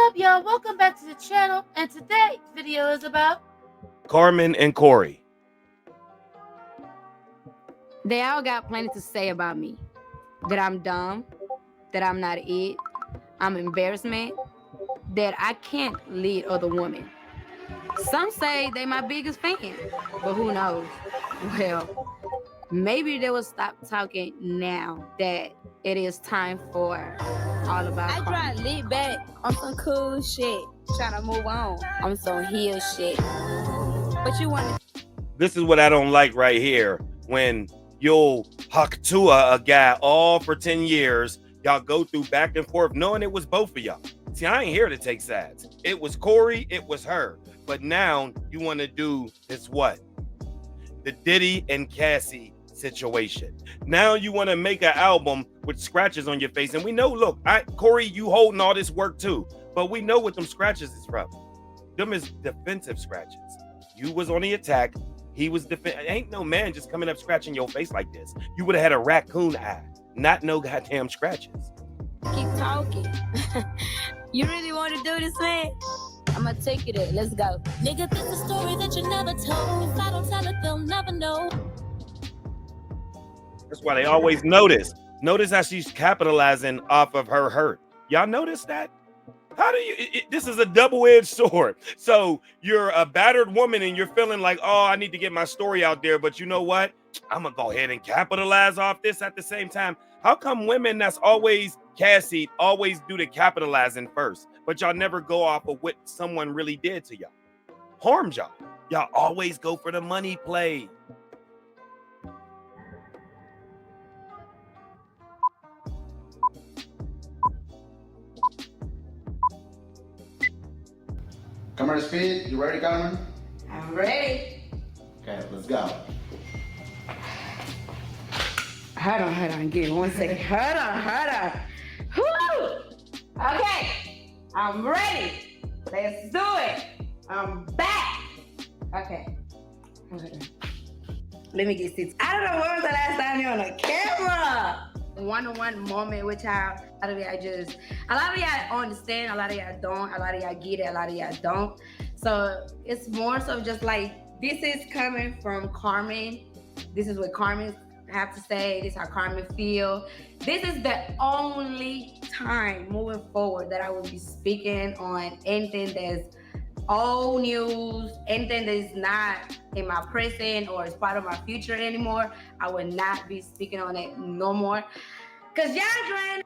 up, y'all? Welcome back to the channel, and today's video is about Carmen and Corey. They all got plenty to say about me. That I'm dumb, that I'm not it, I'm embarrassment, that I can't lead other women. Some say they my biggest fan, but who knows? Well, maybe they will stop talking now that it is time for all about I Carmen. try to lead back on some cool shit, trying to move on some heel shit. But you want to. This is what I don't like right here. When you'll huck to a guy all for 10 years, y'all go through back and forth knowing it was both of y'all. See, I ain't here to take sides. It was Corey, it was her. But now you want to do this what? The Diddy and Cassie situation. Now you want to make an album with scratches on your face. And we know, look, Corey, you holding all this work too. But we know what them scratches is from. Them is defensive scratches. You was on the attack. He was ain't no man just coming up scratching your face like this. You would have had a raccoon eye, not no goddamn scratches. Keep talking. You really want to do this, man? I'm gonna take you there. Let's go. Nigga, this is a story that you never told. If I don't tell it, they'll never know. That's why they always notice. Notice how she's capitalizing off of her hurt. Y'all notice that? How do you, this is a double-edged sword. So you're a battered woman and you're feeling like, oh, I need to get my story out there. But you know what? I'm going to go ahead and capitalize off this at the same time. How come women that's always Cassie always do the capitalizing first, but y'all never go off of what someone really did to y'all? Harmed y'all. Y'all always go for the money play. Camera speed, you ready, Carmen? I'm ready. Okay, let's go. Hold on, give me 1 second. Hold on. Woo! Okay, I'm ready. Let's do it. I'm back. Okay. Let me get seats. I don't know when was the last time you're on a camera. One-on-one moment with y'all. A lot of y'all understand, a lot of y'all don't, a lot of y'all get it, a lot of y'all don't. So it's more so just like, this is coming from Carmen. This is what Carmen have to say. This is how Carmen feel. This is the only time moving forward that I will be speaking on anything that's old news, anything that is not in my present or is part of my future anymore. I will not be speaking on it no more. Cause y'all trying.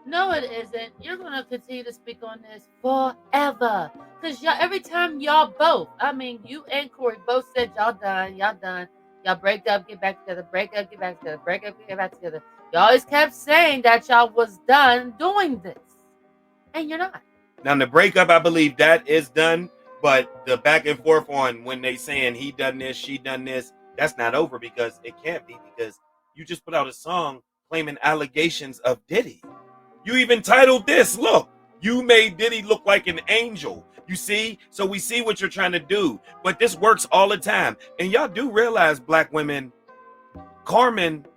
no, it isn't. You're gonna continue to speak on this forever. Cause y'all, every time y'all both, I mean, you and Corey both said y'all done. Y'all break up, get back together, break up, get back together, break up, get back together. Y'all always kept saying that y'all was done doing this. And you're not. Now the breakup, I believe that is done, but the back and forth on when they saying he done this, she done this, that's not over because it can't be, because you just put out a song claiming allegations of Diddy. You even titled this, look, you made Diddy look like an angel. You see? So we see what you're trying to do, but this works all the time. And y'all do realize, black women, Carmen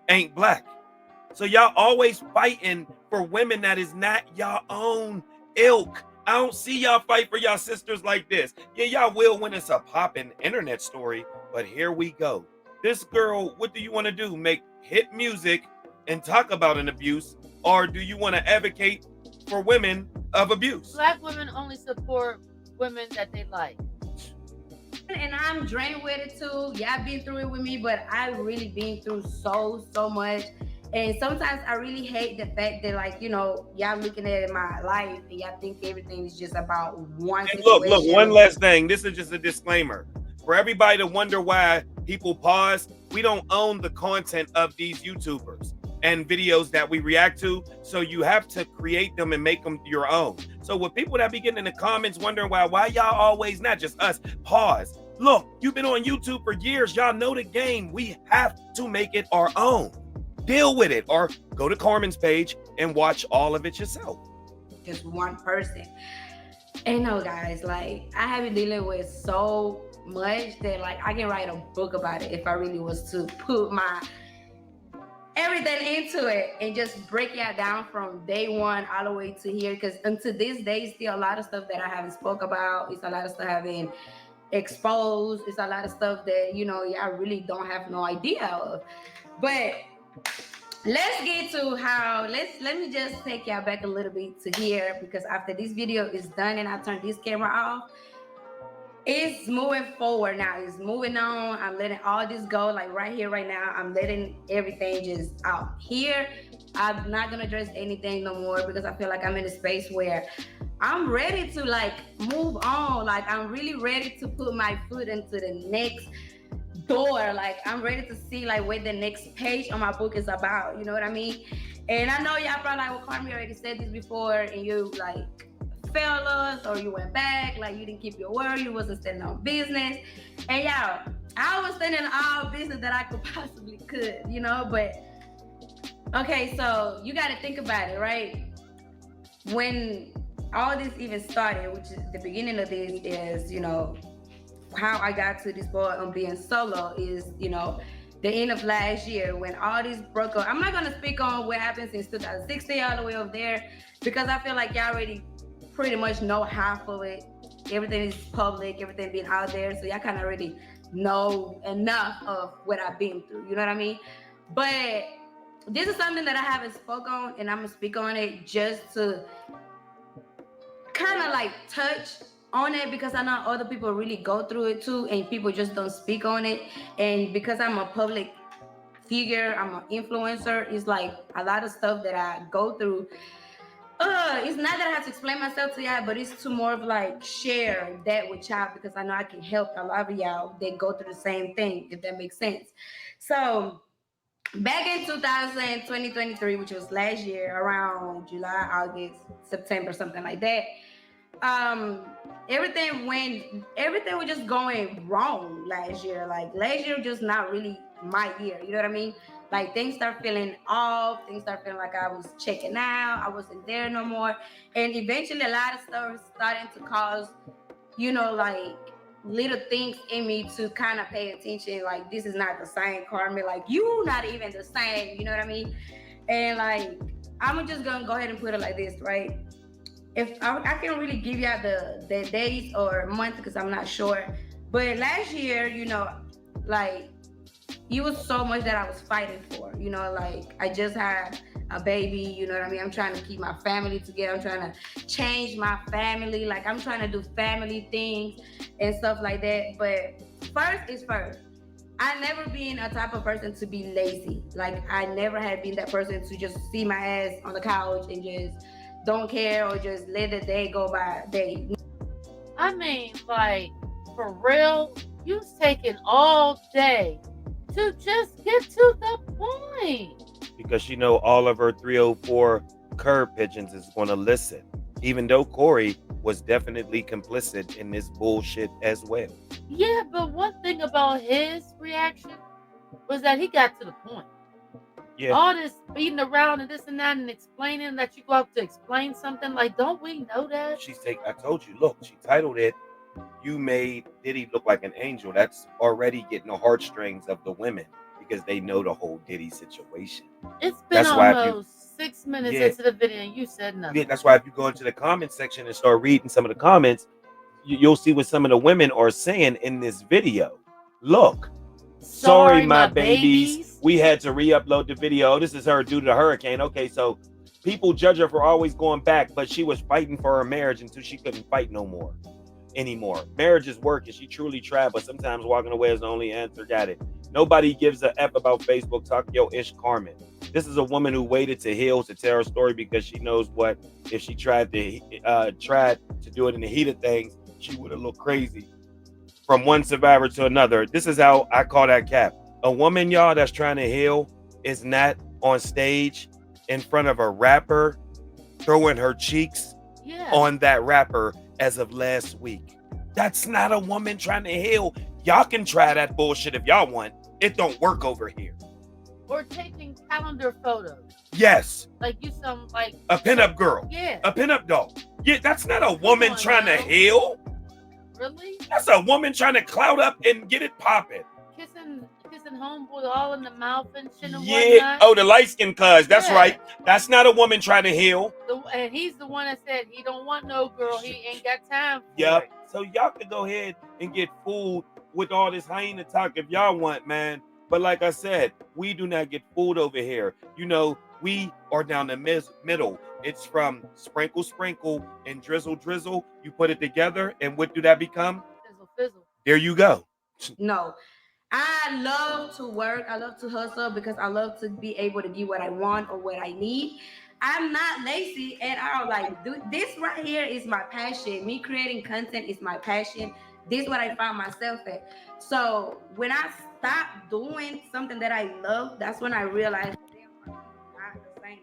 ain't black. So y'all always fighting for women that is not y'all own ilk. I don't see y'all fight for y'all sisters like this. Yeah, y'all will when it's a poppin' internet story, but here we go. This girl, what do you want to do? Make hit music and talk about an abuse, or do you want to advocate for women of abuse? Black women only support women that they like. And I'm drained with it too. Y'all been through it with me, but I really been through so much. And sometimes I really hate the fact that, like, you know, y'all looking at my life and y'all think everything is just about one situation. Look, one last thing. This is just a disclaimer. For everybody to wonder why people pause, we don't own the content of these YouTubers and videos that we react to. So you have to create them and make them your own. So with people that be getting in the comments wondering why y'all always, not just us, pause. Look, you've been on YouTube for years. Y'all know the game. We have to make it our own. Deal with it, or go to Carmen's page and watch all of it yourself. Just one person. And no, guys, like, I have been dealing with so much that, like, I can write a book about it if I really was to put my everything into it and just break it down from day one all the way to here. Because until this day, still a lot of stuff that I haven't spoke about. It's a lot of stuff I haven't exposed. It's a lot of stuff that, you know, y'all really don't have no idea of. But let's get to how, let me just take y'all back a little bit to here, because after this video is done and I turn this camera off, it's moving forward now. It's moving on. I'm letting all this go, like right here, right now. I'm letting everything just out here. I'm not gonna address anything no more because I feel like I'm in a space where I'm ready to like move on. Like I'm really ready to put my foot into the next door. Like I'm ready to see like what the next page on my book is about. You know what I mean? And I know y'all probably like, well, Carmen already said this before, and you like failed us, or you went back, like you didn't keep your word, you wasn't standing on business. And y'all, I was standing on all business that I could possibly could, you know. But okay, so you got to think about it, right? When all this even started, which is the beginning of this, is, you know, how I got to this point on being solo is, you know, the end of last year when all this broke up. I'm not gonna speak on what happened since 2016 all the way over there, because I feel like y'all already pretty much know half of it. Everything is public, everything being out there, so y'all kind of already know enough of what I've been through, you know what I mean? But this is something that I haven't spoke on, and I'm gonna speak on it just to kind of like touch on it, because I know other people really go through it too, and people just don't speak on it. And because I'm a public figure, I'm an influencer, it's like a lot of stuff that I go through. It's not that I have to explain myself to y'all, but it's to more of like share that with y'all, because I know I can help a lot of y'all that go through the same thing, if that makes sense. So back in 2023, which was last year, around July, August, September, something like that, everything was just going wrong last year. Like last year was just not really my year, you know what I mean? Like things start feeling off, things start feeling like I was checking out, I wasn't there no more. And eventually a lot of stuff starting to cause, you know, like little things in me to kind of pay attention. Like, this is not the same, Carmen. Like, you not even the same, you know what I mean? And like, I'm just gonna go ahead and put it like this, right? If I can't really give y'all the days or month because I'm not sure. But last year, you know, like, it was so much that I was fighting for, you know, like I just had a baby, you know what I mean? I'm trying to keep my family together. I'm trying to change my family. Like, I'm trying to do family things and stuff like that. But first is first. I never been a type of person to be lazy. Like, I never had been that person to just see my ass on the couch and just don't care or just let the day go by day. I mean, like, for real, you was taking all day to just get to the point. Because she know all of her 304 curb pigeons is going to listen. Even though Corey was definitely complicit in this bullshit as well. Yeah, but one thing about his reaction was that he got to the point. Yeah. All this beating around and this and that and explaining that you go out to explain something, like, don't we know that? I told you, look, she titled it, "You Made Diddy Look Like an Angel." That's already getting the heartstrings of the women because they know the whole Diddy situation. It's been almost 6 minutes into the video and you said nothing. Yeah, that's why if you go into the comment section and start reading some of the comments, you'll see what some of the women are saying in this video. Look, sorry my babies. We had to re-upload the video. This is her due to the hurricane. Okay, so people judge her for always going back, but she was fighting for her marriage until she couldn't fight no more anymore. Marriage is work and she truly tried, but sometimes walking away is the only answer. Got it. Nobody gives a F about Facebook. Talk yo ish Carmen. This is a woman who waited to heal to tell her story because she knows what if she tried to do it in the heat of things, she would have looked crazy. From one survivor to another. This is how I call that cap. A woman, y'all, that's trying to heal is not on stage in front of a rapper throwing her cheeks on that rapper as of last week. That's not a woman trying to heal. Y'all can try that bullshit if y'all want. It don't work over here. Or taking calendar photos. Yes. Like you some like a pinup girl. Yeah. A pinup doll. Yeah, that's not a woman trying to heal. Really? That's a woman trying to clout up and get it popping. Kissing kissing homeboy all in the mouth and shit and Yeah. whatnot. Oh, the light skin cuz. That's Yeah. right. That's not a woman trying to heal. And he's the one that said he don't want no girl. He ain't got time for Yep. it. So y'all can go ahead and get fooled with all this hyena talk if y'all want, man. But like I said, we do not get fooled over here. You know, we are down the middle. It's from sprinkle, sprinkle, and drizzle, drizzle. You put it together, and what do that become? Fizzle, fizzle. There you go. No. I love to work. I love to hustle because I love to be able to get what I want or what I need. I'm not lazy at all. Like, this right here is my passion. Me creating content is my passion. This is what I found myself at. So when I stopped doing something that I love, that's when I realized, damn, I'm not the same.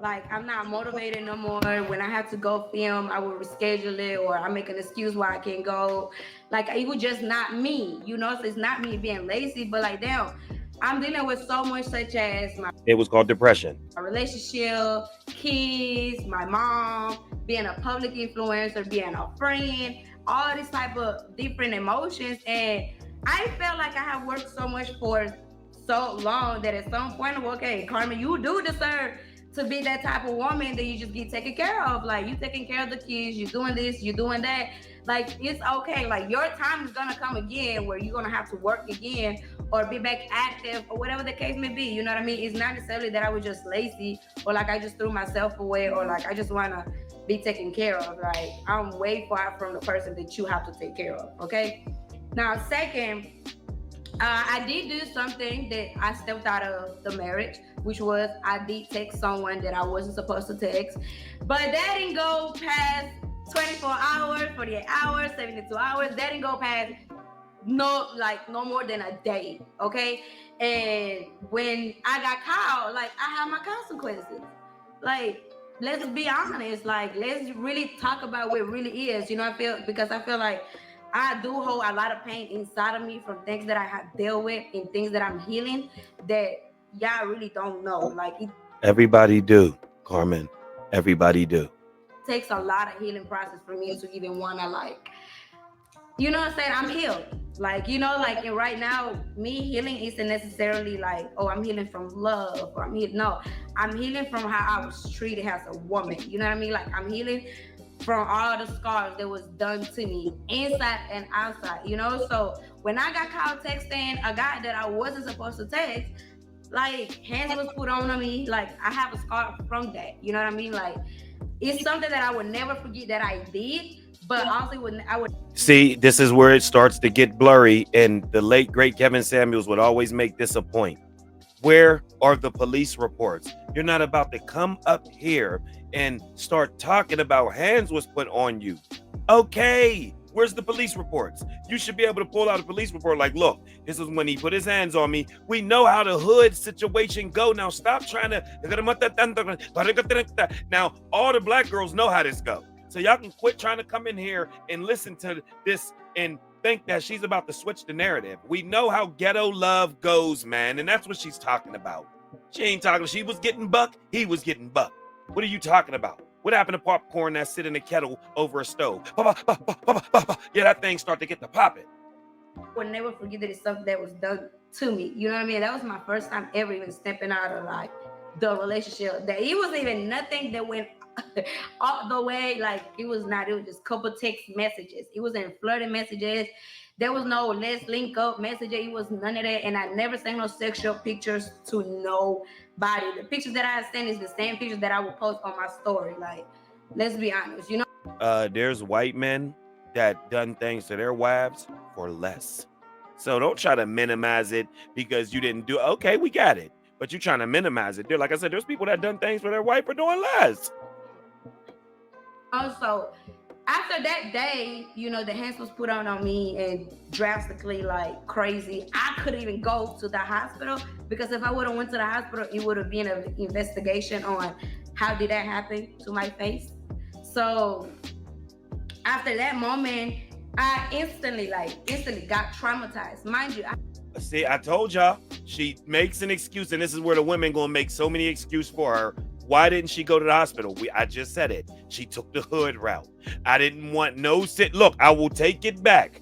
Like, I'm not motivated no more. When I have to go film, I will reschedule it, or I make an excuse why I can't go. Like, it was just not me, you know? So it's not me being lazy, but like, damn, I'm dealing with so much, such as It was called depression. my relationship, kids, my mom, being a public influencer, being a friend, all this type of different emotions. And I felt like I have worked so much for so long that at some point, okay, Carmen, you do deserve to be that type of woman that you just get taken care of. Like, you taking care of the kids, you're doing this, you're doing that. Like, it's okay. Like, your time is gonna come again where you're gonna have to work again or be back active or whatever the case may be. You know what I mean? It's not necessarily that I was just lazy or like I just threw myself away or like I just wanna be taken care of. Like, I'm way far from the person that you have to take care of, okay? Now, second, I did do something that I stepped out of the marriage, which was I did text someone that I wasn't supposed to text, but that didn't go past 24 hours, 48 hours, 72 hours. That didn't go past no more than a day, okay? And when I got caught, like, I have my consequences. Like, let's be honest. Like, let's really talk about what it really is. You know, I feel like I do hold a lot of pain inside of me from things that I have dealt with and things that I'm healing that y'all really don't know. Like, it Everybody do, Carmen. Everybody do. takes a lot of healing process for me to even want to, like, you know what I'm saying? I'm healed. Like, you know, like, and right now, me healing isn't necessarily like, oh, I'm healing from love or I'm healing. No, I'm healing from how I was treated as a woman. You know what I mean? Like, I'm healing from all the scars that was done to me inside and outside, you know? So when I got caught texting a guy that I wasn't supposed to text, like, hands was put on me. Like, I have a scar from that. You know what I mean? Like, it's something that I would never forget that I did, but also I would. See, this is where it starts to get blurry, and the late, great Kevin Samuels would always make this a point. Where are the police reports? You're not about to come up here and start talking about hands was put on you. Okay, where's the police reports? You should be able to pull out a police report like, look, this is when he put his hands on me. We know how the hood situation go. Now stop trying to. Now all the black girls know how this go. So y'all can quit trying to come in here and listen to this and think that she's about to switch the narrative. We know how ghetto love goes, man, and that's what she's talking about. She ain't talking. She was getting buck. He was getting buck. What are you talking about? What happened to popcorn that sit in a kettle over a stove? Yeah, that thing start to get to popping. I would never forget that it's something that was done to me. You know what I mean? That was my first time ever even stepping out of, like, the relationship. That it wasn't even nothing that went all the way. Like, it was just couple text messages. It wasn't flirting messages. There was no let's link up messages. It was none of that. And I never sent no sexual pictures to nobody. The pictures that I sent is the same pictures that I would post on my story. Like, let's be honest, you know? There's white men that done things to their wives for less. So don't try to minimize it because you didn't do it. Okay, we got it. But you're trying to minimize it. Like I said, there's people that done things for their wife for doing less. Also, after that day, you know, the hands was put on me and drastically, like, crazy. I couldn't even go to the hospital because if I would have went to the hospital, it would have been an investigation on how did that happen to my face. So after that moment, I instantly got traumatized. Mind you, See, I told y'all, she makes an excuse, and this is where the women gonna make so many excuses for her. Why didn't she go to the hospital? I just said it. She took the hood route. I didn't want no sit. Look, I will take it back.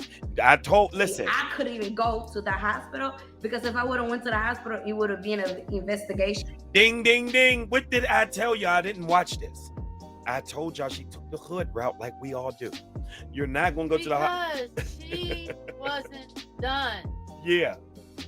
Listen. I couldn't even go to the hospital because if I would have went to the hospital, it would have been an investigation. Ding, ding, ding. What did I tell you? I didn't watch this. I told y'all she took the hood route like we all do. You're not going to go to the hospital. Because she wasn't done. Yeah.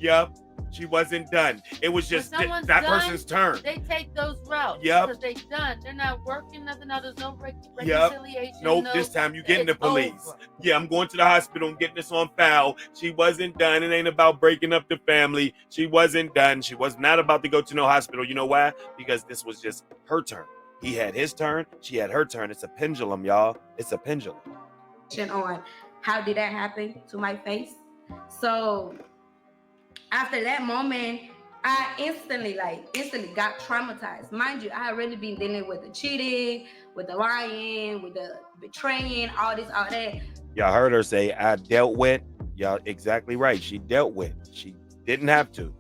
Yep. She wasn't done. It was just that person's turn. They take those routes. Yep. Because they done. They're not working nothing out. There's no reconciliation. Nope. This time you getting the police. Over. Yeah, I'm going to the hospital and getting this on file. She wasn't done. It ain't about breaking up the family. She wasn't done. She was not about to go to no hospital. You know why? Because this was just her turn. He had his turn. She had her turn. It's a pendulum, y'all. It's a pendulum. On how did that happen to my face? So after that moment, I instantly got traumatized. Mind you, I had really been dealing with the cheating, with the lying, with the betraying, all this, all that. Y'all heard her say, I dealt with. Y'all exactly right. She dealt with. She didn't have to.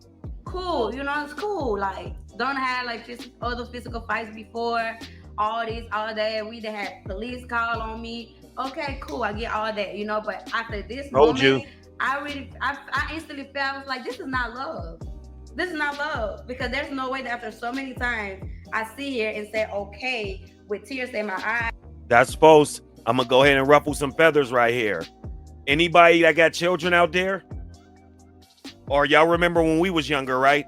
Cool, it's cool. Like, don't have other physical fights before, all this, all that. We done had police call on me. Okay, cool, I get all that, but after this moment, I instantly felt, I was like, this is not love. This is not love, because there's no way that after so many times I sit here and say, okay, with tears in my eyes. That's false. I'm going to go ahead and ruffle some feathers right here. Anybody that got children out there? Or y'all remember when we was younger, right?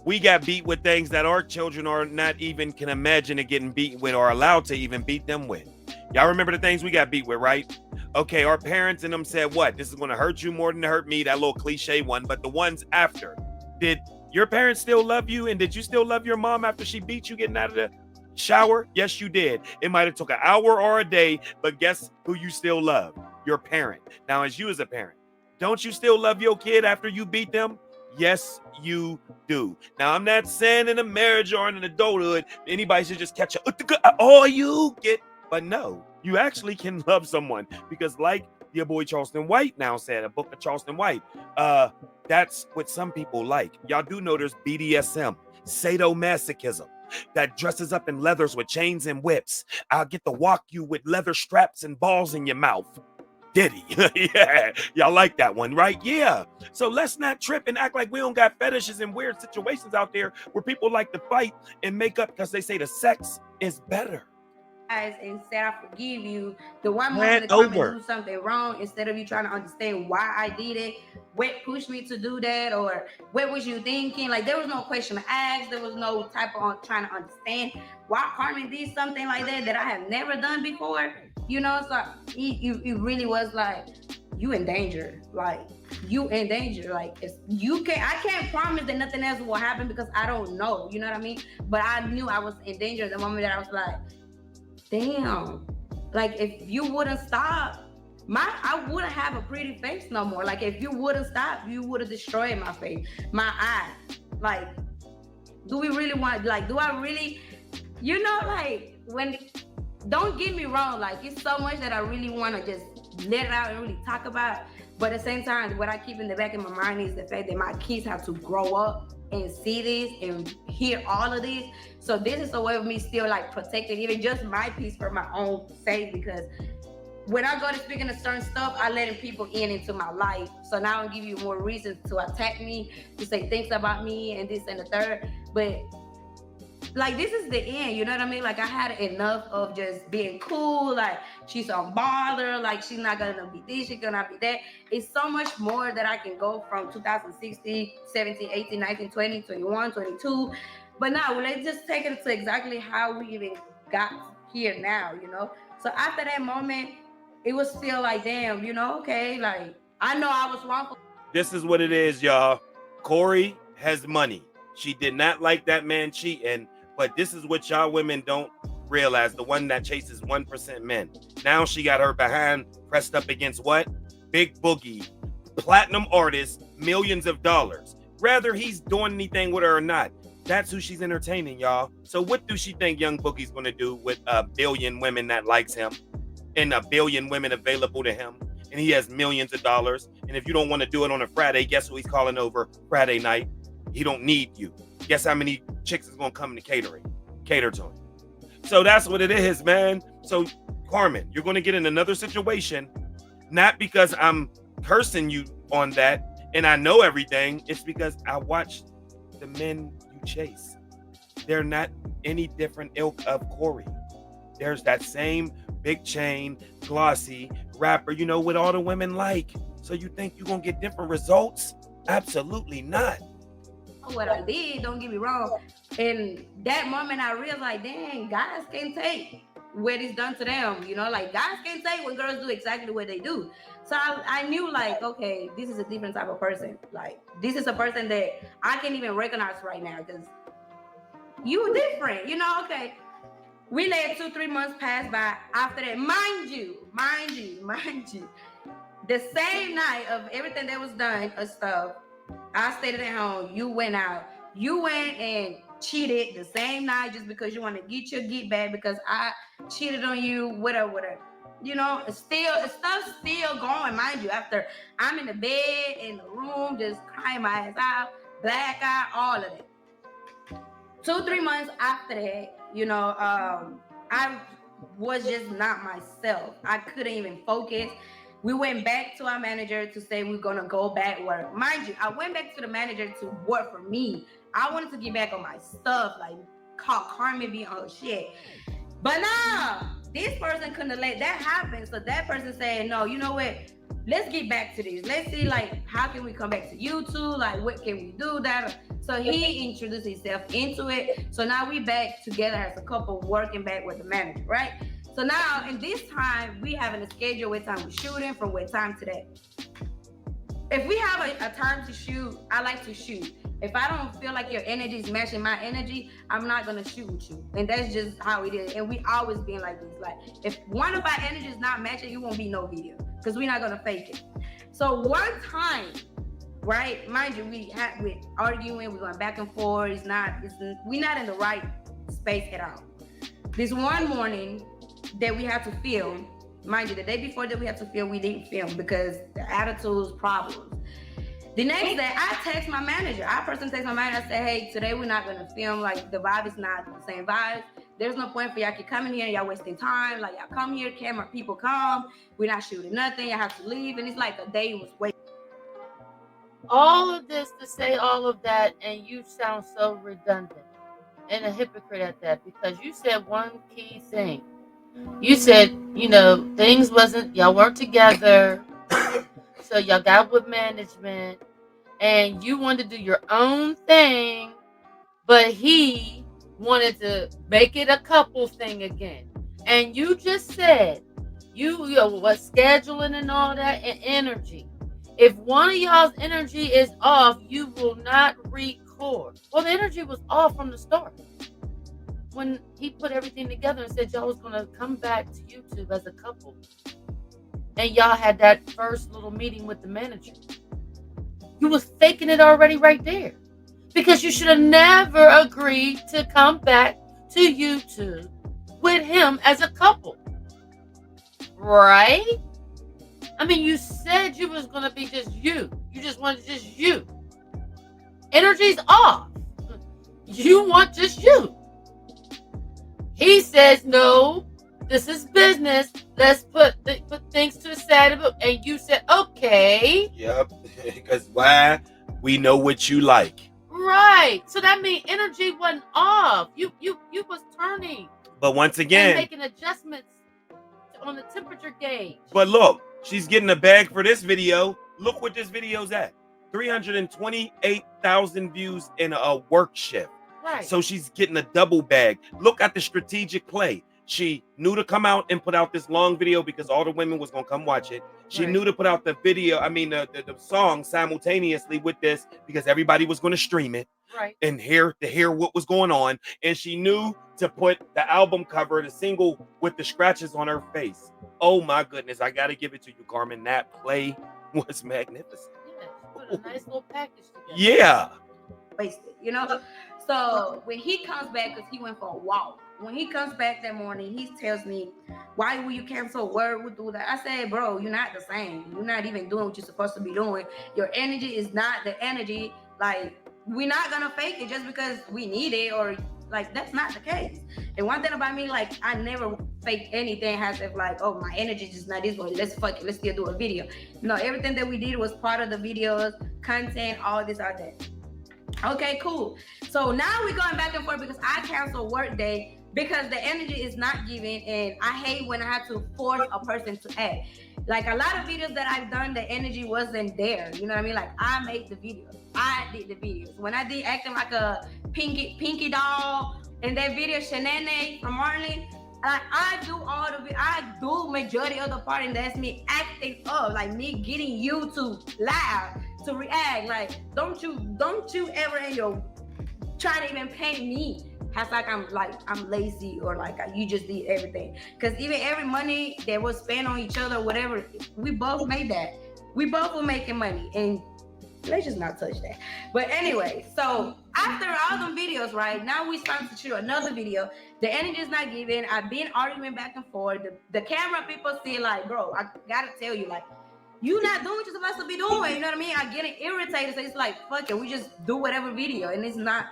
We got beat with things that our children are not even can imagine it getting beat with or allowed to even beat them with. Y'all remember the things we got beat with, right? Okay, our parents and them said, what? This is going to hurt you more than it hurt me, that little cliche one. But the ones after, did your parents still love you? And did you still love your mom after she beat you getting out of the shower? Yes, you did. It might have took an hour or a day, but guess who you still love? Your parent. Now, as you as a parent, don't you still love your kid after you beat them? Yes, you do. Now, I'm not saying in a marriage or in an adulthood, anybody should just catch all you get. But no, you actually can love someone because like your boy Charleston White now said, a book of Charleston White, that's what some people like. Y'all do know there's BDSM, sadomasochism, that dresses up in leathers with chains and whips. I'll get to walk you with leather straps and balls in your mouth. Diddy. Yeah, y'all like that one, right? Yeah. So let's not trip and act like we don't got fetishes and weird situations out there where people like to fight and make up because they say the sex is better. And said, I forgive you. The one moment to come and do something wrong, instead of you trying to understand why I did it, what pushed me to do that, or what was you thinking? Like, there was no question to ask. There was no type of trying to understand why Carmen did something like that I have never done before. So it really was like, you in danger. Like, you in danger. Like, I can't promise that nothing else will happen because I don't know. You know what I mean? But I knew I was in danger the moment that I was like, damn, like if you wouldn't stop, I wouldn't have a pretty face no more. Like if you wouldn't stop, you would have destroyed my face, my eye. Like, do we really want, like, do I really, like when, don't get me wrong, like it's so much that I really want to just let it out and really talk about. But at the same time, what I keep in the back of my mind is the fact that my kids have to grow up and see this and hear all of this. So this is a way of me still like protecting even just my peace for my own sake, because when I go to speaking of certain stuff, I letting people into my life. So now I'm giving you more reasons to attack me, to say things about me and this and the third. But like, this is the end, you know what I mean? Like, I had enough of just being cool, like, she's unbothered, like, she's not gonna be this, she's gonna be that. It's so much more that I can go from 2016, 17, 18, 19, 20, 21, 22. But now, let's just take it to exactly how we even got here now, So after that moment, it was still like, damn, okay, like, I know I was wrong. This is what it is, y'all. Corey has money. She did not like that man cheating. But this is what y'all women don't realize. The one that chases 1% men. Now she got her behind pressed up against what? Big Boogie, platinum artist, millions of dollars. Whether he's doing anything with her or not, that's who she's entertaining, y'all. So what do she think Young Boogie's going to do with a billion women that likes him and a billion women available to him? And he has millions of dollars. And if you don't want to do it on a Friday, guess who he's calling over Friday night? He don't need you. Guess how many chicks is going to come in the catering? cater to it. So that's what it is, man. So Carmen, you're going to get in another situation, not because I'm cursing you on that and I know everything. It's because I watched the men you chase. They're not any different ilk of Corey. There's that same big chain, glossy rapper, you know, what all the women like. So you think you're going to get different results? Absolutely not. What I did, don't get me wrong. In that moment, I realized, like, dang, guys can't take what is done to them. You know, like, guys can't take when girls do exactly what they do. So I knew, like, okay, this is a different type of person. Like, this is a person that I can't even recognize right now because you different. You know, okay. We let 2-3 months pass by. After that, mind you, the same night of everything that was done of stuff, I stayed at home. You went out. You went and cheated the same night just because you want to get your get back because I cheated on you, whatever. You know, it's stuff's still going, mind you. After I'm in the bed, in the room, just crying my ass out, black eye, all of it. 2-3 months after that, you know, I was just not myself. I couldn't even focus. We went back to our manager to say we're gonna go back work. Mind you, I went back to the manager to work for me. I wanted to get back on my stuff, like call Carmen be on her shit. But nah, this person couldn't let that happen. So that person said, no, you know what? Let's get back to this. Let's see, like, how can we come back to you two? Like, what can we do that? So he introduced himself into it. So now we back together as a couple working back with the manager, right? So now, in this time, we having a schedule what time we're shooting from what time to that. If we have a time to shoot, I like to shoot. If I don't feel like your energy is matching my energy, I'm not gonna shoot with you. And that's just how it is. And we always been like this. Like, if one of our energy is not matching, it won't be no video because we're not gonna fake it. So one time, right? Mind you, we're arguing, we're going back and forth. We're not in the right space at all. This one morning that we had to film, mind you, the day before that we had to film, we didn't film because the attitudes, problems. The next day, I text my manager. I personally text my manager. I said, hey, today we're not gonna film. Like, the vibe is not the same vibe. There's no point for y'all keep coming here and y'all wasting time. Like, y'all come here, camera people come. We're not shooting nothing. Y'all have to leave. And it's like a day was wasted. All of this to say all of that, and you sound so redundant and a hypocrite at that because you said one key thing. You said, you know, y'all weren't together, so y'all got with management, and you wanted to do your own thing, but he wanted to make it a couple thing again. And you just said, you know, what scheduling and all that and energy. If one of y'all's energy is off, you will not record. Well, the energy was off from the start. When he put everything together and said y'all was going to come back to YouTube as a couple. And y'all had that first little meeting with the manager. You was faking it already right there. Because you should have never agreed to come back to YouTube with him as a couple. Right? I mean, you said you was going to be just you. You just wanted just you. Energy's off. You want just you. He says, no, this is business. Let's put things to the side of it. And you said, okay. Yep. Because why? We know what you like. Right. So that means energy wasn't off. You was turning. But once again, and making adjustments on the temperature gauge. But look, she's getting a bag for this video. Look what this video's at. 328,000 views in a work shift. Right. So she's getting a double bag. Look at the strategic play. She knew to come out and put out this long video because all the women was going to come watch it. She knew to put out the video, the song simultaneously with this because everybody was going to stream it. Right. And hear what was going on. And she knew to put the album cover, the single with the scratches on her face. Oh my goodness, I got to give it to you, Carmen. That play was magnificent. Yeah, she put a nice little package together. Yeah. Wasted, you know? So when he comes back, because he went for a walk, when he comes back that morning, he tells me, why will you cancel work? We'll do that. I said, bro, you're not the same. You're not even doing what you're supposed to be doing. Your energy is not the energy. Like, we're not going to fake it just because we need it or Like, that's not the case. And one thing about me, like, I never fake anything as if like, oh, my energy just not this way. Let's fuck it. Let's still do a video. No, everything that we did was part of the videos, content, all this, all that. Okay, cool. So now we're going back and forth because I cancel work day because the energy is not given, and I hate when I have to force a person to act. Like, a lot of videos that I've done, the energy wasn't there. You know what I mean? Like, I made the videos. I did the videos. When I did acting like a pinky doll in that video, Shenane from Marlin, like, I do majority of the part, and that's me acting up, like me getting you to laugh, to react. Like, don't you ever in your try to even paint me as like I'm lazy or like you just did everything. Because even every money that was spent on each other, whatever, we both made that. We both were making money, and let's just not touch that. But anyway, so after all them videos, right, now we start to shoot another video. The energy is not given. I've been arguing back and forth. The camera people see like, bro, I gotta tell you, like, you not doing what you're supposed to be doing. You know what I mean? I get irritated. So it's like, fuck it, we just do whatever video. And that's not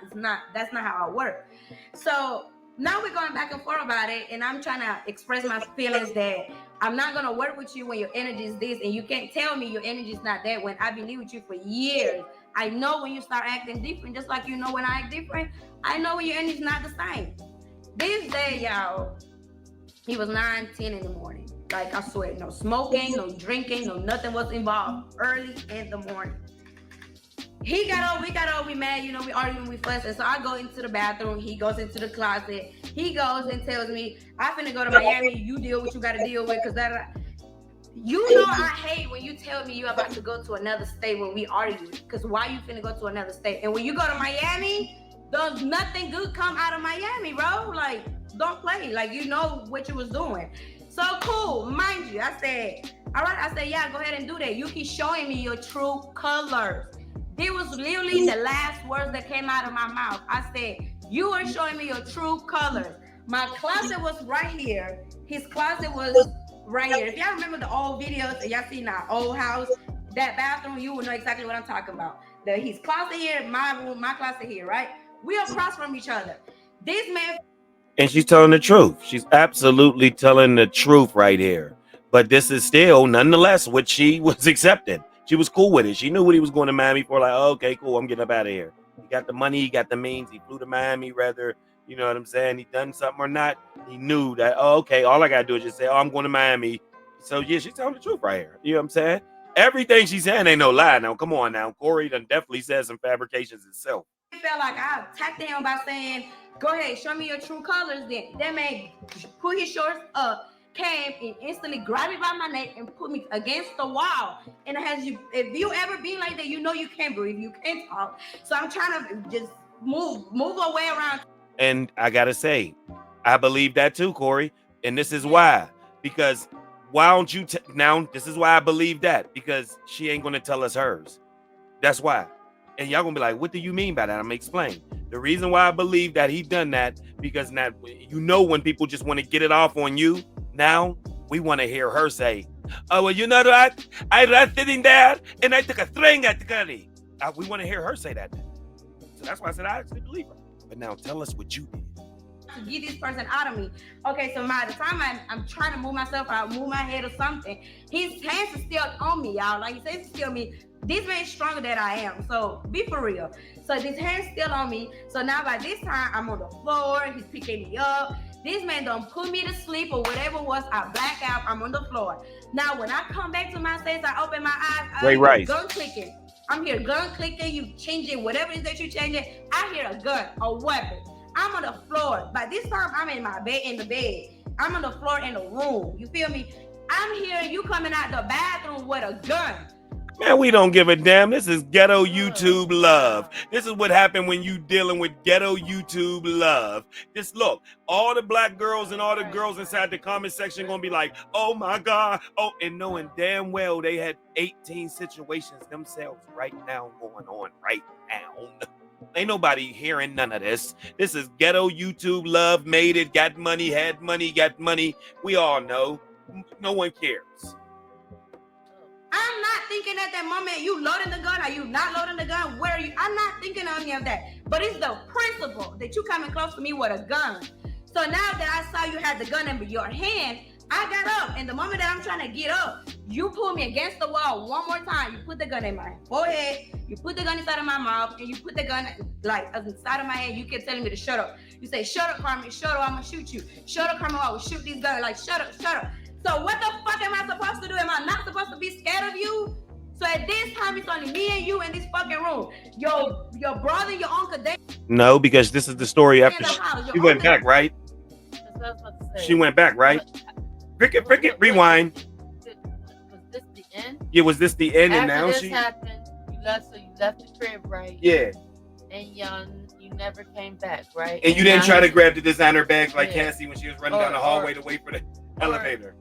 how I work. So now we're going back and forth about it, and I'm trying to express my feelings that I'm not gonna work with you when your energy is this, and you can't tell me your energy is not that when I've been with you for years. I know when you start acting different, just like you know when I act different. I know when your energy is not the same. This day, y'all, it was 9-10 in the morning. Like, I swear, no smoking, no drinking, no nothing was involved. Early in the morning. He got up, we got up, we mad, you know, we arguing, we fussing. So I go into the bathroom, he goes into the closet. He goes and tells me, I finna go to Miami, you deal with what you gotta deal with, cause that, you know, I hate when you tell me you about to go to another state when we argue. Cause why you finna go to another state? And when you go to Miami, there's nothing good come out of Miami, bro. Like, don't play, like, you know what you was doing. So cool, mind you, I said, all right, I said, yeah, go ahead and do that. You keep showing me your true colors. It was literally the last words that came out of my mouth. I said, you are showing me your true colors. My closet was right here. His closet was right here. If y'all remember the old videos that y'all seen our old house, that bathroom, you will know exactly what I'm talking about. His closet here, my room, my closet here, right? We are across from each other. This man... And she's telling the truth. She's absolutely telling the truth right here. But this is still, nonetheless, what she was accepting. She was cool with it. She knew what he was going to Miami for. Like, oh, okay, cool, I'm getting up out of here. He got the money, he got the means. He flew to Miami, whether, you know what I'm saying, he done something or not. He knew that, oh, okay, all I got to do is just say, oh, I'm going to Miami. So, yeah, she's telling the truth right here. You know what I'm saying? Everything she's saying ain't no lie. Now, come on now. Corey done definitely said some fabrications himself. I felt like I attacked him by saying, go ahead, show me your true colors then. That man put his shorts up, came and instantly grabbed me by my neck and put me against the wall. And if you ever been like that, you know you can't breathe, you can't talk. So I'm trying to just move away around. And I gotta say, I believe that too, Corey. And this is why. Because why don't you now? This is why I believe that, because she ain't gonna tell us hers. That's why. And y'all gonna be like, what do you mean by that? I'm gonna explain. The reason why I believe that he done that, because now, you know, when people just want to get it off on you, now we want to hear her say, oh, well, you know what? I was sitting there and I took a string at the curry. We want to hear her say that. So that's why I said I actually believe her. But now tell us what you did. To get this person out of me. Okay, so by the time I'm trying to move myself out, move my head or something, his hands are still on me, y'all. Like, he says, still me. This man's stronger than I am, so be for real. So this hand's still on me. So now by this time, I'm on the floor. He's picking me up. This man don't put me to sleep or whatever it was. I black out. I'm on the floor. Now, when I come back to my sense, I open my eyes. Ray Rice. Gun clicking. I'm here gun clicking. You changing whatever it is that you changing. I hear a gun, a weapon. I'm on the floor. By this time, I'm in my bed, in the bed. I'm on the floor in the room. You feel me? I'm hearing you coming out the bathroom with a gun. Man, we don't give a damn. This is ghetto YouTube love. This is what happened when you dealing with ghetto YouTube love. Just look, all the black girls and all the girls inside the comment section gonna be like, oh my God. Oh, and knowing damn well they had 18 situations themselves right now going on right now. Ain't nobody hearing none of this. This is ghetto YouTube love, made it, got money, had money, got money. We all know. No one cares. I'm not thinking at that moment, you loading the gun, are you not loading the gun? Where are you? I'm not thinking of any of that. But it's the principle that you coming close to me with a gun. So now that I saw you had the gun in your hand, I got up. And the moment that I'm trying to get up, you pull me against the wall one more time. You put the gun in my forehead, you put the gun inside of my mouth, and you put the gun like inside of my head. You kept telling me to shut up. You say, shut up, Carmen, shut up, I'm gonna shoot you. Shut up, Carmen, I will shoot these guns. Like, shut up, shut up. So what the fuck am I supposed to do? Am I not supposed to be scared of you? So at this time, it's only me and you in this fucking room. Your brother, your uncle, they No, because this is the story after she went back, right? That's what I was about to say. She went back, right? Cricket, rewind. Was this the end? Yeah, was this the end? After And now this she happened, you left the crib, right? Yeah. And you never came back, right? And you didn't now try to grab the designer bag like Yeah. Cassie when she was running down the hallway to wait for the elevator.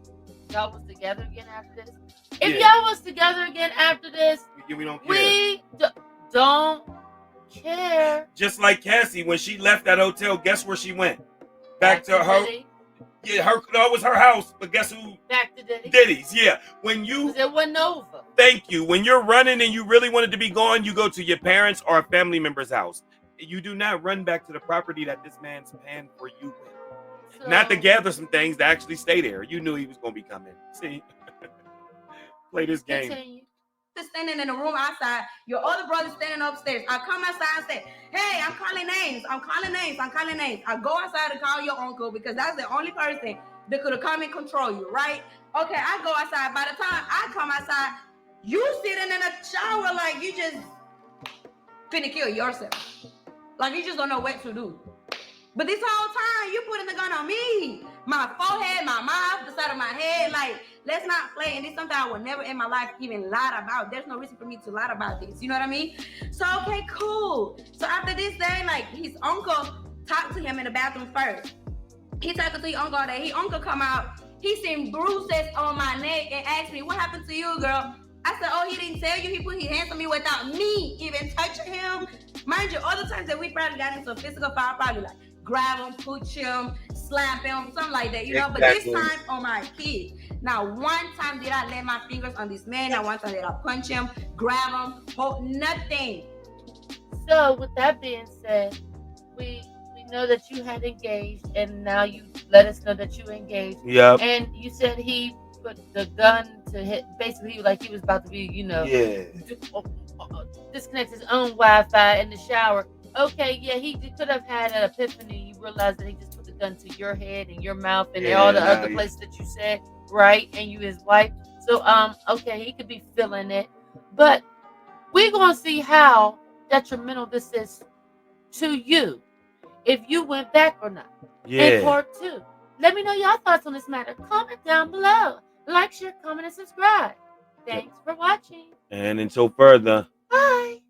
Y'all was together again after this? If y'all was together again after this, We don't care. we don't care. Just like Cassie, when she left that hotel, guess where she went? Back to her. Diddy. Yeah, that was her house. But guess who? Back to Diddy. Diddy's. Yeah. When you 'Cause it wasn't over. Thank you. When you're running and you really wanted to be gone, you go to your parents' or a family member's house. You do not run back to the property that this man's paying for you with. So, Not to gather some things to actually stay there. You knew he was going to be coming. See? Play this game. continue. standing in the room outside, your other brother standing upstairs. I come outside and say, hey, I'm calling names. I go outside to call your uncle because that's the only person that could have come and control you, right? Okay, I go outside. By the time I come outside, you sitting in a shower like you just finna kill yourself. Like you just don't know what to do. But this whole time, you putting the gun on me. My forehead, my mouth, the side of my head. Like, let's not play. And it's something I would never in my life even lie about. There's no reason for me to lie about this. You know what I mean? So, okay, cool. So after this day, like, his uncle talked to him in the bathroom first. He talked to his uncle all day. His uncle come out. He seen bruises on my neck and asked me, what happened to you, girl? I said, oh, he didn't tell you. He put his hands on me without me even touching him. Mind you, other times that we probably got into a physical fight, probably like, grab him, push him, slap him, something like that, you know. Exactly. But this time on my kid. Now, one time did I lay my fingers on this man. Now, one time did I punch him, grab him, hold nothing. So, with that being said, we know that you had engaged, and now you let us know that you engaged. Yep. And you said he put the gun to hit, basically like he was about to be, you know, disconnect his own Wi-Fi in the shower. Okay, yeah, he could have had an epiphany. You realize that he just put the gun to your head and your mouth and all the other places that you said, right? And you his wife. So, okay, he could be feeling it. But we're going to see how detrimental this is to you if you went back or not. In part 2. Let me know your thoughts on this matter. Comment down below. Like, share, comment, and subscribe. Thanks for watching. And until further. Bye.